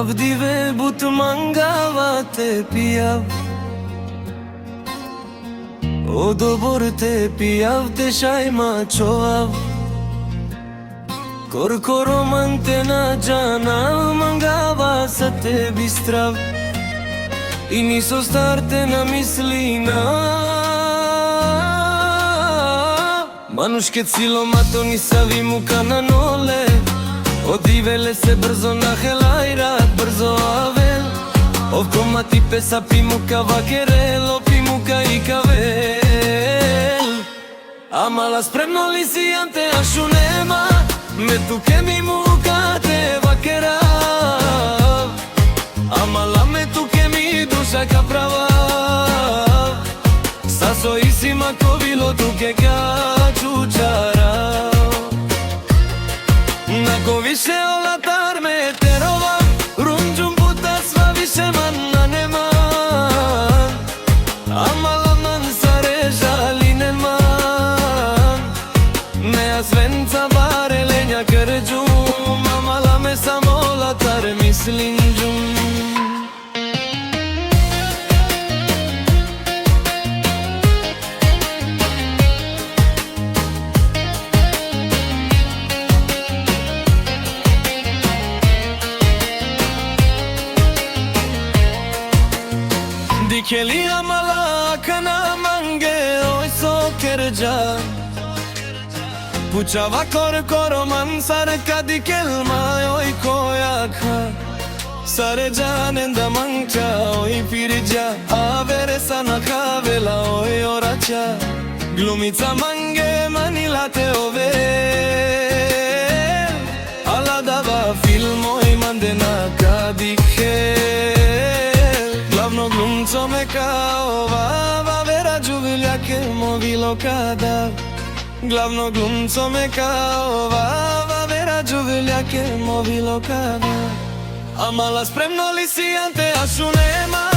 Avdive but mangava te pijav, o dobor te pijav te shajma qoav. Kor romante na džana mangava sa te bistrav, i niso starte na mislina. Manuške cilomato nisavi muka na nole, odivele se brzo na helajrat, brzo avel. Ovko mati pesa pimuka vakerelo, pimuka i kavel. Amala spremno li si ante ašu nema, me tu ke mi muka te vakerav. Amala me tu ke mi duša ka prava, saso isima ko bilo tu ke ka čučarav. Nako više olatar me terova, runđum puta sva više manna nema. Amala man sare žalinen man, nea svenca bare lenja kërgjum. Amala me samo olatar mislin gjum. Dikeli amala kana mange oj so kerja, puchava kor man sare ka dikelma oj koja kha. Sare janen da mangcha oj pirja, avere sana kavela oj oracha. Glumica mange manila te ove, ala dava film oj mandena ka dikhel. Glavno glumco me kao vava, vera džuvilja ke movilo kada. Glavno glumco me kao vava, vera džuvilja ke movilo kada. Amala spremno li si ante ašu nema,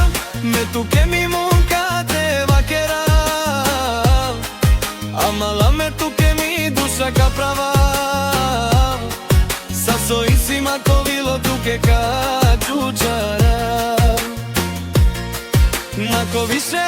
me tu ke mi muka te vakerav. Amala me tu ke mi duša ka prava, saso isima ko bilo tu ke ka čučarav. Nako više